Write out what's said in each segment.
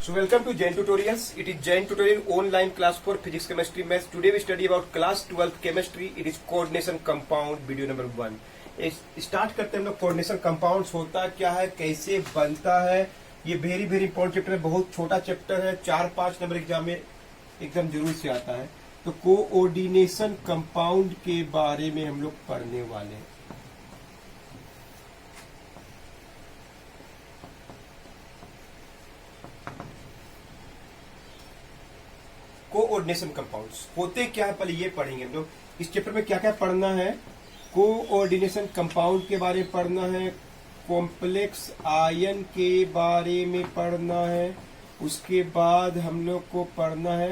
So welcome to Jain Tutorials. It is Jain Tutorial online class for physics, chemistry, maths. Today we study about class 12 chemistry. It is coordination compound video number 1. Start करते हैं हम लोग coordination compounds होता क्या है, कैसे बनता है. ये वेरी वेरी इंपॉर्टेंट चैप्टर है, बहुत छोटा चैप्टर है, 4-5 नंबर एग्जाम में एकदम जरूर से आता है. तो कोऑर्डिनेशन कंपाउंड के बारे में हम लोग पढ़ने वाले हैं. कोऑर्डिनेशन कंपाउंड्स होते क्या है, पहले ये पढ़ेंगे हम लोग. इस चैप्टर में क्या क्या पढ़ना है. कोऑर्डिनेशन कंपाउंड के बारे में पढ़ना है, कॉम्प्लेक्स आयन के बारे में पढ़ना है, उसके बाद हम लोग को पढ़ना है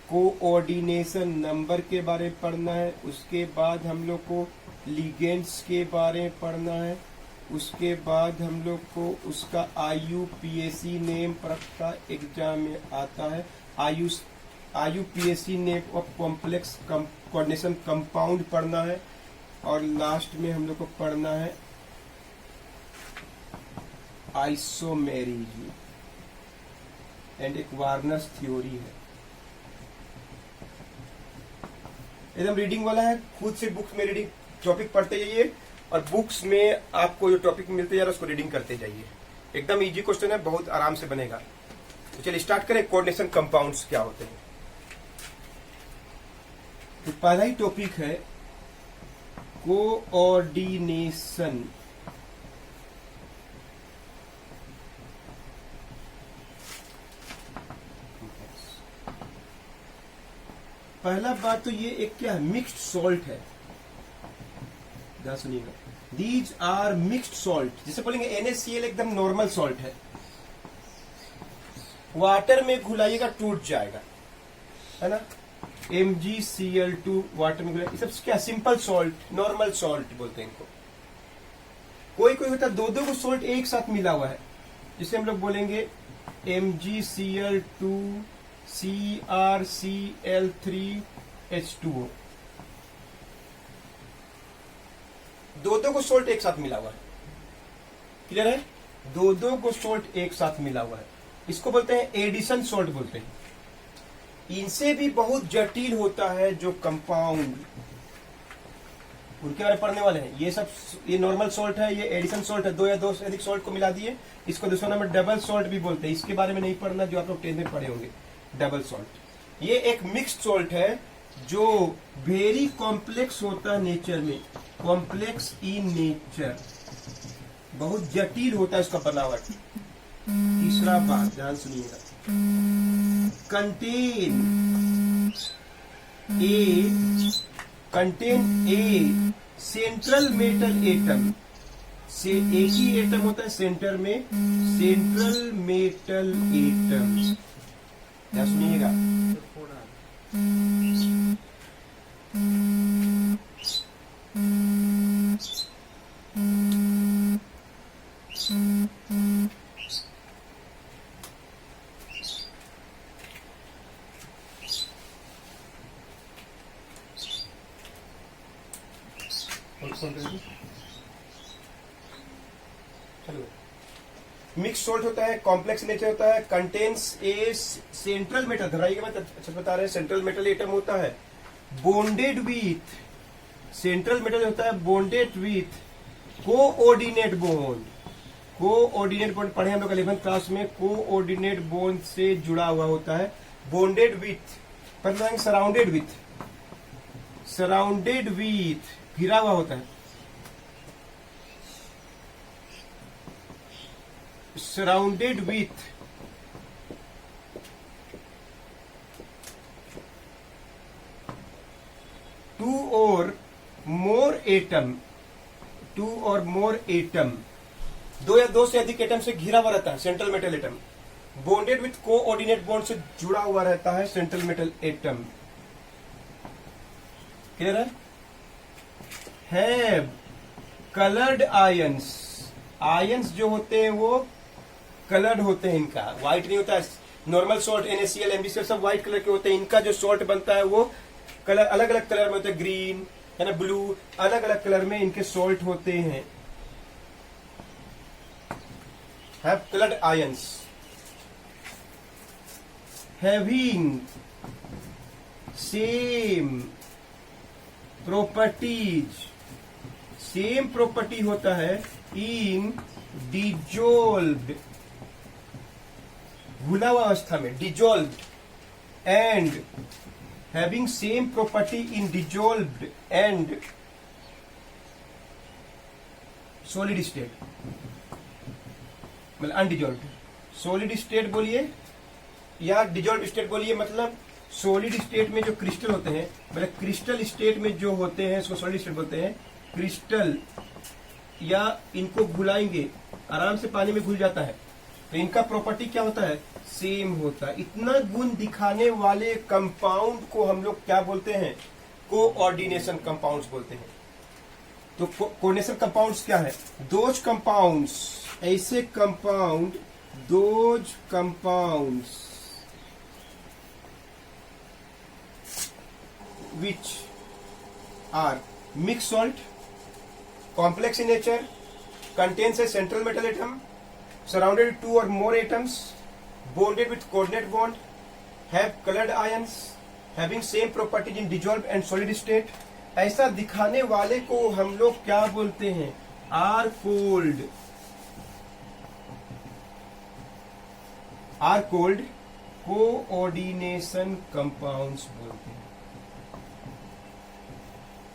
कोऑर्डिनेशन नंबर के बारे में पढ़ना है, उसके बाद हम लोग को लिगेंड्स के बारे में पढ़ना है, उसके बाद हम लोग को उसका IUPAC नेम परीक्षा एग्जाम में आता है. IUPAC name of complex coordination compound पढ़ना है. और लास्ट में हम लोग को पढ़ना है आइसोमेरिज्म एंड एक वार्नर्स थ्योरी है. एकदम रीडिंग वाला है, खुद से बुक्स में रीडिंग टॉपिक पढ़ते जाइए और बुक्स में आपको जो टॉपिक मिलते जा रहा है उसको रीडिंग करते जाइए. एकदम इजी क्वेश्चन है, बहुत आराम से बनेगा. तो चलिए स्टार्ट करें. कोऑर्डिनेशन कंपाउंड्स क्या होते हैं. तो पहला ही टॉपिक है कोऑर्डिनेशन. पहला बात तो ये एक क्या है, मिक्स्ड सॉल्ट है. ध्यान सुनिएगा, दीज आर मिक्स्ड सॉल्ट. जैसे बोलेंगे NaCl एकदम नॉर्मल सॉल्ट है, वाटर में घुलाइएगा टूट जाएगा, है ना. MgCl2 वाटर में घुलाइए, ये सब क्या सिंपल सॉल्ट, नॉर्मल सॉल्ट बोलते हैं इनको. कोई कोई होता है दो दो को सॉल्ट एक साथ मिला हुआ है, जिसे हम लोग बोलेंगे MgCl2 CrCl3H2O. दो दो को सॉल्ट एक साथ मिला हुआ है. क्लियर है, दो दो को सॉल्ट एक साथ मिला हुआ है, इसको बोलते हैं एडिशन सॉल्ट बोलते हैं. इनसे भी बहुत जटिल होता है जो कंपाउंड, उनके बारे में पढ़ने वाले हैं. ये सब, ये नॉर्मल सॉल्ट है, ये एडिशन सॉल्ट है, दो या दो से अधिक सॉल्ट को मिला दिए. इसको दूसरा नंबर डबल सॉल्ट भी बोलते हैं. इसके बारे में नहीं पढ़ना, जो आप लोग 10th में पढ़े होंगे, डबल सॉल्ट. ये एक मिक्स्ड सॉल्ट है जो वेरी कॉम्प्लेक्स होता है नेचर में, कॉम्प्लेक्स इन नेचर, बहुत जटिल होता है इसका बनावट. तीसरा बात ध्यान सुनिएगा, contain a central metal atom. से एक ही एटम होता है सेंटर में, सेंट्रल मेटल एटम. क्या सुनिएगा, मिक्स सॉल्ट होता है, कॉम्प्लेक्स नेचर होता है, कंटेन्स ए सेंट्रल मेटल. धराइए मैं अच्छा बता रहे हैं, सेंट्रल मेटल एटम होता है बॉन्डेड विथ, सेंट्रल मेटल होता है bonded with coordinate bond. Coordinate bond पढ़े हम लोग 11th क्लास में. कोऑर्डिनेट बॉन्ड से जुड़ा हुआ होता है, बॉन्डेड विथ, पर सराउंडेड विथ, सराउंडेड विथ घिरा हुआ होता है, surrounded with two or more atom, दो या दो से अधिक एटम से घिरा हुआ रहता है central metal atom. Bonded with coordinate bond से जुड़ा हुआ रहता है सेंट्रल मेटल एटम. क्लियर है. हैव कलर्ड आयंस, आयंस जो होते हैं वो कलर्ड होते हैं, इनका व्हाइट नहीं होता है. नॉर्मल सॉल्ट NaCl MgCl सब व्हाइट कलर के होते हैं, इनका जो सॉल्ट बनता है वो कलर अलग अलग कलर में होते हैं, ग्रीन है ना, ब्लू, अलग अलग कलर में इनके सॉल्ट होते हैं. have colored ions. Having same properties, same property होता है इन डिजोल्व्ड, घुला हुआ अवस्था में, dissolved, and having same property in dissolved and solid state, मतलब अनडिजोल्व्ड। सॉलिड स्टेट बोलिए या डिजोल्व्ड स्टेट बोलिए, मतलब सॉलिड स्टेट में जो क्रिस्टल होते हैं, मतलब क्रिस्टल स्टेट में जो होते हैं उसको सॉलिड स्टेट बोलते हैं। क्रिस्टल या इनको घुलाएंगे, आराम से पानी में घुल जाता है, तो इनका प्रॉपर्टी क्या होता है, सेम होता है। इतना गुण दिखाने वाले कंपाउंड को हम लोग क्या बोलते हैं, कोऑर्डिनेशन कंपाउंड्स बोलते हैं। तो कोऑर्डिनेशन कंपाउंड्स क्या है, दोज कंपाउंड्स, ऐसे compound, those compounds which are mixed salt, complex in nature, contains a central metal atom, surrounded with two or more atoms, bonded with coordinate bond, have colored ions, having same properties in dissolved and solid state। ऐसा दिखाने वाले को हम लोग क्या बोलते हैं, are cold coordination compounds बोलते हैं।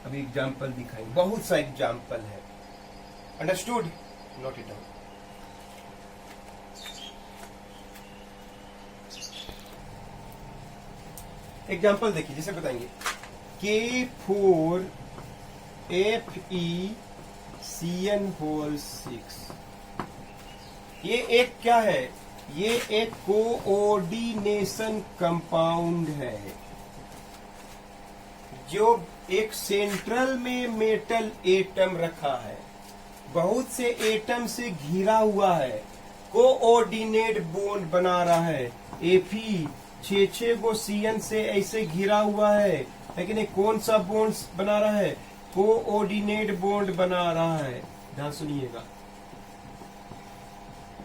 अभी एग्जाम्पल दिखाएंगे, बहुत सा एग्जाम्पल है। Understood, note it down. Example देखिए, जैसे बताएंगे K4FeCN6, ये एक क्या है, ये एक कोऑर्डिनेशन कंपाउंड है जो एक सेंट्रल में मेटल एटम रखा है, बहुत से एटम से घिरा हुआ है, कोऑर्डिनेट बॉन्ड बना रहा है। Fe 6 गो CN से ऐसे घिरा हुआ है, लेकिन ये कौन सा बॉन्ड बना रहा है, कोऑर्डिनेट बॉन्ड बना रहा है। ध्यान सुनिएगा,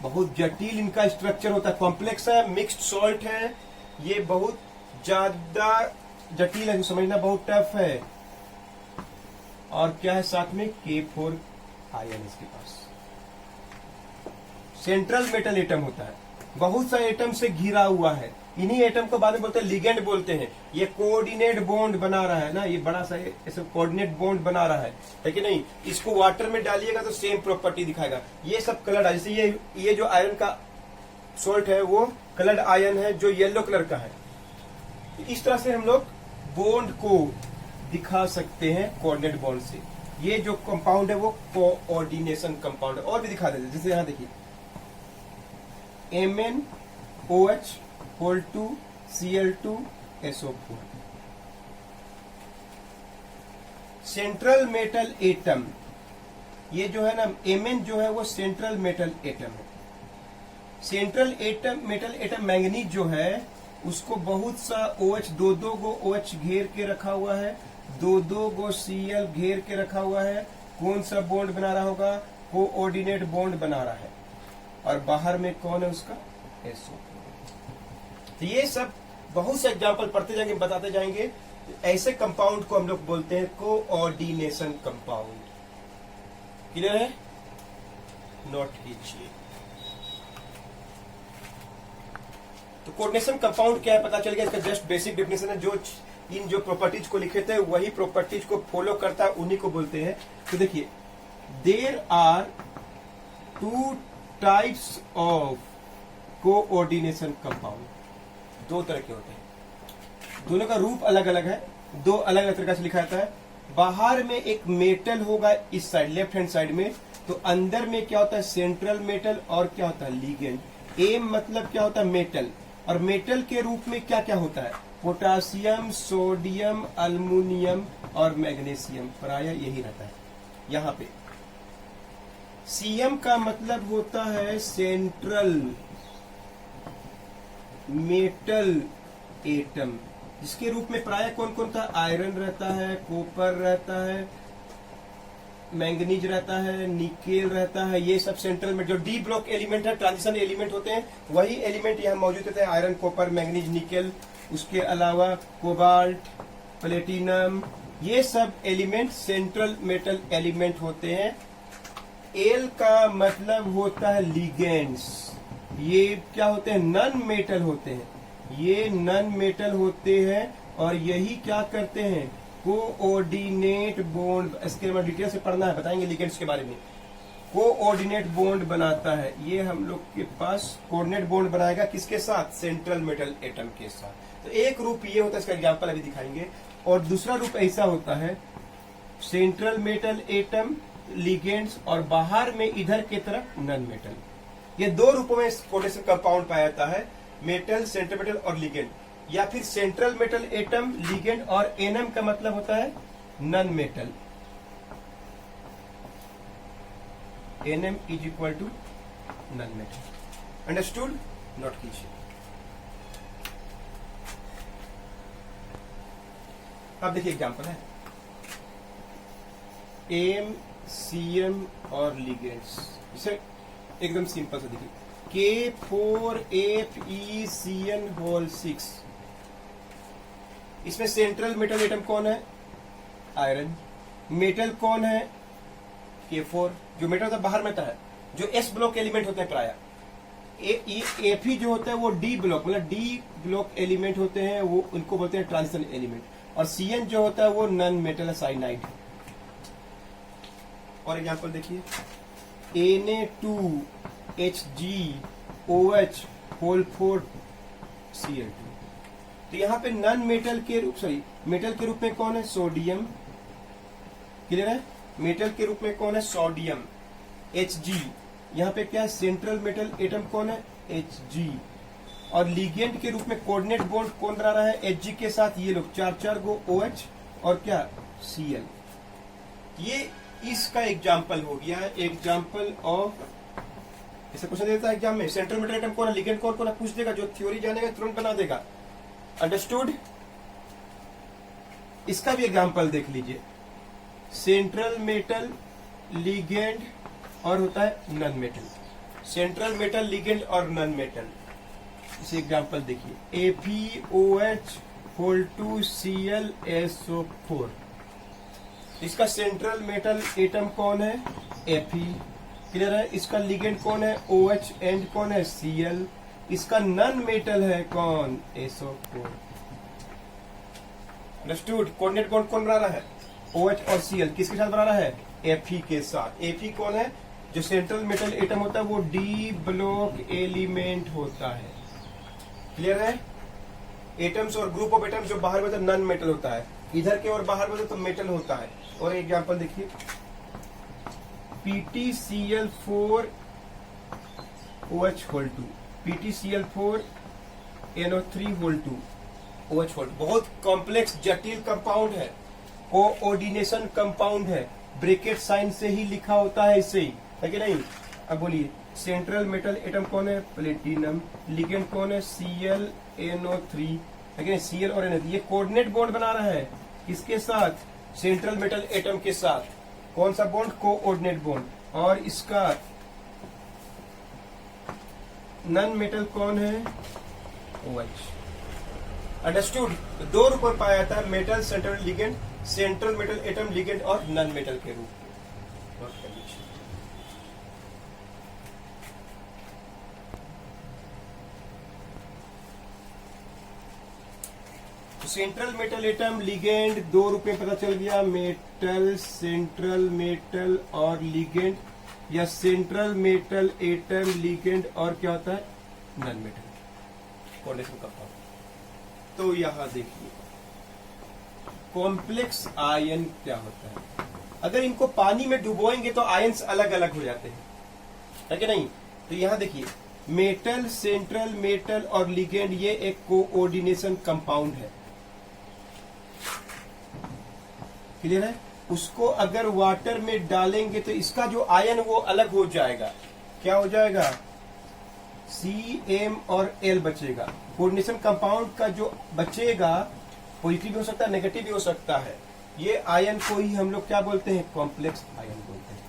बहुत जटिल इनका स्ट्रक्चर होता है, कॉम्प्लेक्स है, मिक्स्ड सॉल्ट है, ये बहुत ज्यादा जटिल है, समझना बहुत टफ है। और क्या है साथ में, K4 आयन इसके पास, सेंट्रल मेटल एटम होता है, बहुत सा एटम से घिरा हुआ है। इन्हीं एटम को बाद में बोलते हैं लिगेंड बोलते हैं। ये कोऑर्डिनेट बॉन्ड बना रहा है ना, ये बड़ा सा ऐसे कोऑर्डिनेट बॉन्ड बना रहा है, लेकिन नहीं, इसको वाटर में डालिएगा तो सेम प्रॉपर्टी दिखाएगा। ये सब कलर्ड है, जैसे ये जो आयरन का सॉल्ट है वो कलर्ड आयन है जो येलो कलर का है। इस तरह से हम लोग बॉन्ड को दिखा सकते हैं कोऑर्डिनेट बॉन्ड से। ये जो कंपाउंड है वो कोऑर्डिनेशन कंपाउंड है। और भी दिखा देते हैं, जैसे यहां देखिए MnOH = Cl2SO4, central metal atom. ये जो है ना Mn जो है वो सेंट्रल मेटल एटम है। Central atom metal atom manganese जो है उसको बहुत सा OH, दो गो OH घेर के रखा हुआ है, दो गो Cl घेर के रखा हुआ है। कौन सा बॉन्ड बना रहा होगा, कोऑर्डिनेट बॉन्ड बना रहा है, और बाहर में कौन है उसका, SO। तो ये सब बहुत से एग्जाम्पल पढ़ते जाएंगे, बताते जाएंगे। ऐसे कंपाउंड को हम लोग बोलते हैं कोऑर्डिनेशन कंपाउंड। क्लियर है, नोट कीजिए। तो कोऑर्डिनेशन कंपाउंड क्या है पता चल गया, इसका जस्ट बेसिक डेफिनेशन है। जो इन जो प्रॉपर्टीज को लिखे थे वही प्रॉपर्टीज को फॉलो करता है, उन्हीं को बोलते हैं। तो देखिए, there are 2 types of coordination compound. 2 तरह के होते हैं, दोनों का रूप अलग अलग है, 2 अलग अलग तरीके से लिखा जाता है। बाहर में एक मेटल होगा इस साइड, लेफ्ट हैंड साइड में, तो अंदर में क्या होता है, सेंट्रल मेटल, और क्या होता है, लिगेंड। एम मतलब क्या होता है, मेटल, और मेटल के रूप में क्या क्या होता है, पोटासियम, सोडियम, अल्मुनियम और मैग्नीशियम, प्राय यही रहता है। यहां पे सीएम का मतलब होता है सेंट्रल मेटल एटम, जिसके रूप में प्राय कौन कौन था, आयरन रहता है, कॉपर रहता है, मैंगनीज रहता है, निकेल रहता है, ये सब सेंट्रल में जो डी ब्लॉक एलिमेंट है, ट्रांजिशन एलिमेंट होते हैं, वही एलिमेंट यहाँ मौजूद होते हैं। आयरन, कॉपर, मैंगनीज, निकेल, उसके अलावा कोबाल्ट, प्लेटिनम, ये सब एलिमेंट सेंट्रल मेटल एलिमेंट होते हैं। एल का मतलब होता है लिगेंड्स। ये क्या होते हैं? नन मेटल होते हैं। ये नन मेटल होते हैं और यही क्या करते हैं? Coordinate bond. इसके बाद डिटेल से पढ़ना है, बताएंगे लिगेंड्स के बारे में। कोऑर्डिनेट बॉन्ड बनाता है। ये हम लोग के पास कोऑर्डिनेट बॉन्ड बनाएगा किसके साथ? सेंट्रल मेटल एटम के साथ। तो एक रूप ये होता है, इसका एग्जांपल अभी दिखाएंगे। और दूसरा रूप ऐसा होता है, सेंट्रल मेटल एटम, लिगेंड्स, और बाहर में इधर की तरफ नन मेटल। ये दो रूपों में कोऑर्डिनेशन कंपाउंड पाया जाता है, मेटल, सेंट्रल मेटल और लिगेंड। या फिर सेंट्रल मेटल एटम, लिगेंड, और एनएम का मतलब होता है non metal. NM is equal to non metal. Understood? Note कीजिए। अब देखिए एग्जांपल है, एम, सीएम और लिगेंड्स। इसे एकदम सिंपल से देखिए, K4FeCN6। इसमें सेंट्रल मेटल एटम कौन है? आयरन। मेटल कौन है? K4। जो मेटल होता है बाहर में होता है, जो एस ब्लॉक एलिमेंट होते हैं प्राय। Fe जो होता है वो डी ब्लॉक, मतलब डी ब्लॉक एलिमेंट होते हैं, वो उनको बोलते हैं ट्रांजिशन एलिमेंट। और Cn जो होता है वो नन मेटल साइनाइड। और एग्जांपल देखिए, Na2HgOH4Cl2। तो यहाँ पे नन मेटल के रूप, मेटल के रूप में कौन है? सोडियम। क्लियर है? मेटल के रूप में कौन है? सोडियम। Hg यहाँ पे क्या है? सेंट्रल मेटल एटम कौन है? Hg। और लिगेंड के रूप में कोऑर्डिनेट बॉन्ड कौन बना रहा है? Hg के साथ ये लोग 4 गो OH और क्या? Cl। ये इसका एग्जाम्पल हो गया, एग्जाम्पल ऑफ। ऐसा क्वेश्चन देता है एग्जाम में, सेंट्रल मेटल एटम कौन है, लिगेंड कौन है, पूछ देगा। जो थ्योरी जानेगा तुरंत बना देगा। अंडरस्टूड? इसका भी एग्जाम्पल देख लीजिए, सेंट्रल मेटल, लिगेंड और होता है non metal. Central metal, ligand और नन मेटल। इसे एग्जाम्पल देखिए, FeOH2ClSO4। इसका सेंट्रल मेटल एटम कौन है? Fe। क्लियर है? इसका लिगेंड कौन है? OH। एंड कौन है? Cl। इसका नन मेटल है कौन? SO4। अंडरस्टूड? कोऑर्डिनेट बॉन्ड कौन बना रहा है? OH और Cl। किसके साथ बना रहा है? Fe के साथ। Fe कौन है? जो सेंट्रल मेटल एटम होता है वो डी ब्लॉक एलिमेंट होता है। क्लियर है? एटम्स और ग्रुप ऑफ एटम्स जो बाहर में तो नन मेटल होता है, इधर के और बाहर में तो मेटल होता है। और एग्जांपल देखिए, PtCl4OH2, PtCl4NO3(2), OH2। बहुत कॉम्प्लेक्स जटिल कंपाउंड है, कोऑर्डिनेशन कंपाउंड है। ब्रैकेट साइन से ही लिखा होता है इसे, है कि नहीं? अब बोलिए, सेंट्रल मेटल एटम कौन है? प्लेटिनम। लिगेंड कौन है? ClNO3, है कि नहीं? Cl और NO3। ये कोऑर्डिनेट बॉन्ड बना रहा है किसके साथ? सेंट्रल मेटल एटम के साथ। कौन सा बॉन्ड? Coordinate bond. और इसका नन मेटल कौन है? OH। अंडरस्टूड? दो रूप में पाया जाता है, metal, central, ligand. Central metal atom, ligand और नन मेटल के रूप में। नोट कर लीजिए। सेंट्रल मेटल एटम, लिगेंड, दो रूप में पता चल गया, मेटल, सेंट्रल मेटल और लिगेंड, या सेंट्रल मेटल एटम, लिगेंड और क्या होता है? Non metal coordination compound. तो यहां देखिए, कॉम्प्लेक्स आयन क्या होता है? अगर इनको पानी में डुबोएंगे तो आयन्स अलग अलग हो जाते हैं, है कि नहीं? तो यहां देखिए, मेटल, सेंट्रल मेटल और लिगेंड, ये एक कोऑर्डिनेशन कंपाउंड है। क्लियर है? उसको अगर वाटर में डालेंगे तो इसका जो आयन वो अलग हो जाएगा। क्या हो जाएगा? CM और L बचेगा। कोऑर्डिनेशन कंपाउंड का जो बचेगा, पॉजिटिव भी हो सकता है, नेगेटिव भी हो सकता है। ये आयन को ही हम लोग क्या बोलते हैं, कॉम्प्लेक्स आयन बोलते हैं।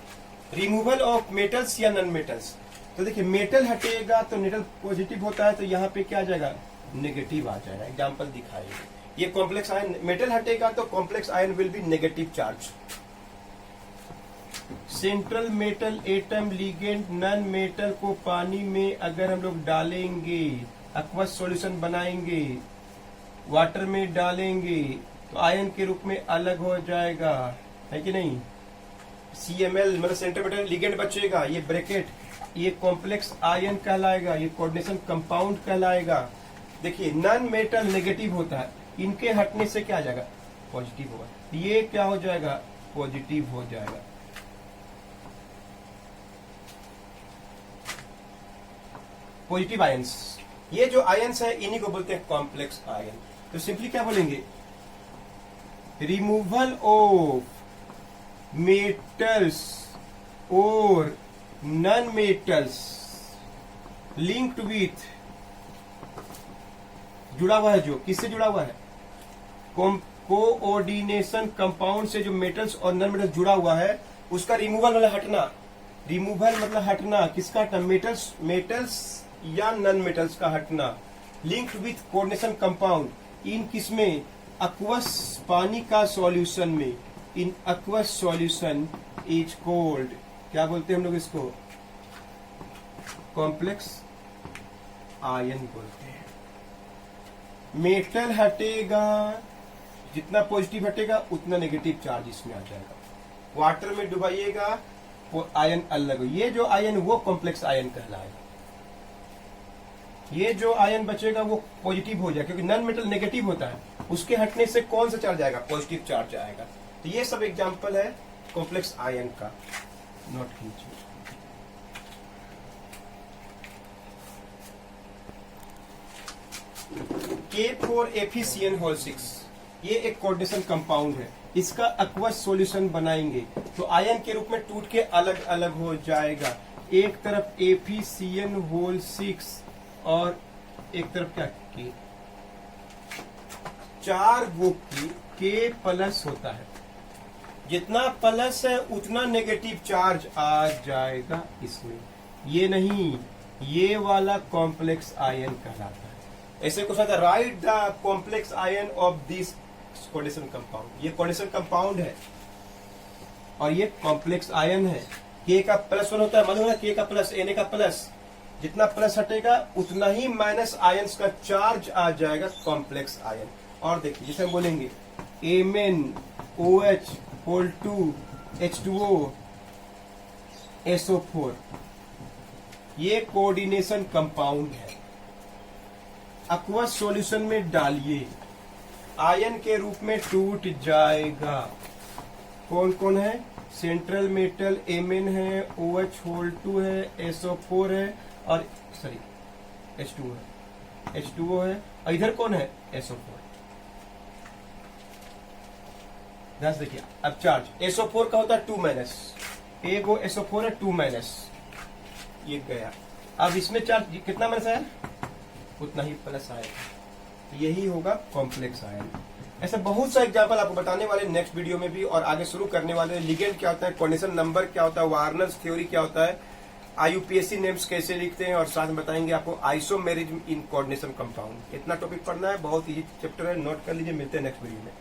रिमूवल ऑफ मेटल्स या नॉन मेटल्स, तो देखिए मेटल हटेगा तो मेटल पॉजिटिव होता है, तो यहाँ पे क्या आ जाएगा, नेगेटिव आ जाएगा। एग्जाम्पल दिखाएंगे, ये कॉम्प्लेक्स आयन, मेटल हटेगा तो complex ion will be negative charge. Central metal atom ligand non metal को पानी में अगर हम लोग डालेंगे, एक्वस सॉल्यूशन बनाएंगे, वाटर में डालेंगे तो आयन के रूप में अलग हो जाएगा, है कि नहीं। CMl मतलब सेंट्रल मेटल लिगेंड बचेगा, ये ब्रैकेट, ये कॉम्प्लेक्स आयन कहलाएगा, ये कोऑर्डिनेशन कंपाउंड कहलाएगा। देखिए नॉन मेटल नेगेटिव होता है, इनके हटने से क्या आ जाएगा, पॉजिटिव होगा, ये क्या हो जाएगा, पॉजिटिव हो जाएगा। पॉजिटिव आयंस, ये जो आयंस है इन्हीं को बोलते हैं कॉम्प्लेक्स आयन। तो सिंपली क्या बोलेंगे, रिमूवल ऑफ मेटल्स और नॉन मेटल्स लिंक्ड विथ, जुड़ा हुआ है, जो किससे जुड़ा हुआ है, कोऑर्डिनेशन कंपाउंड से जो मेटल्स और नॉन मेटल्स जुड़ा हुआ है उसका रिमूवल मतलब हटना। रिमूवल मतलब हटना, किसका हटना, मेटल्स या नॉन मेटल्स का हटना। लिंक्ड विथ कोऑर्डिनेशन कंपाउंड, इन किसमें, एक्वस पानी का सॉल्यूशन में, in aqueous solution is called, क्या बोलते हैं हम लोग इसको, कॉम्प्लेक्स आयन बोलते हैं। मेटल हटेगा, जितना पॉजिटिव हटेगा उतना नेगेटिव चार्ज इसमें आ जाएगा। वाटर में डुबाइएगा वो आयन अलग, ये जो आयन वो कॉम्प्लेक्स आयन कहलाएगा। ये जो आयन बचेगा वो पॉजिटिव हो जाएगा, क्योंकि नॉन मेटल नेगेटिव होता है, उसके हटने से कौन सा चार्ज आएगा, पॉजिटिव चार्ज आएगा। तो ये सब एग्जांपल है कॉम्प्लेक्स आयन का, नोट कीजिए। K4FeCN6, ये एक कोऑर्डिनेशन कंपाउंड है, इसका एक्वस सॉल्यूशन बनाएंगे तो आयन के रूप में टूट के अलग अलग हो जाएगा। एक तरफ FeCN6 और एक तरफ क्या, K, चार गो K प्लस होता है, जितना प्लस है उतना नेगेटिव चार्ज आ जाएगा इसमें। ये नहीं, ये वाला कॉम्प्लेक्स आयन कहलाता है। ऐसे कुछ आता है, right the complex ion of this coordination compound, ये कोऑर्डिनेशन कंपाउंड है और ये कॉम्प्लेक्स आयन है। K का प्लस 1 होता है, मतलब K का प्लस, Na का प्लस, जितना प्लस हटेगा उतना ही माइनस आयंस का चार्ज आ जाएगा कॉम्प्लेक्स आयन। और देखिए जैसे हम बोलेंगे MnOH होल 2 H2O SO4, ये कोऑर्डिनेशन कंपाउंड है। एक्वस सॉल्यूशन में डालिए, आयन के रूप में टूट जाएगा। कौन कौन है, सेंट्रल मेटल Mn है, OH होल 2 है, SO4 है और सॉरी H2O है, H2O है और इधर कौन है, SO4। ध्यान से देखिए, अब चार्ज SO4 का होता है 2 माइनस, एक वो SO4 है 2 माइनस, ये गया। अब इसमें चार्ज कितना माइनस आया, उतना ही प्लस आएगा, यही होगा कॉम्प्लेक्स आयन। ऐसा बहुत सा एग्जांपल आपको बताने वाले नेक्स्ट वीडियो में भी, और आगे शुरू करने वाले। लिगेंड क्या होता है, कोऑर्डिनेशन नंबर क्या होता है, वार्नर्स थ्योरी क्या होता है, IUPAC नेम्स कैसे लिखते हैं, और साथ में बताएंगे आपको आइसोमेरिज्म इन कोऑर्डिनेशन कंपाउंड। इतना टॉपिक पढ़ना है, बहुत इजी चैप्टर है, नोट कर लीजिए। मिलते हैं नेक्स्ट वीडियो में।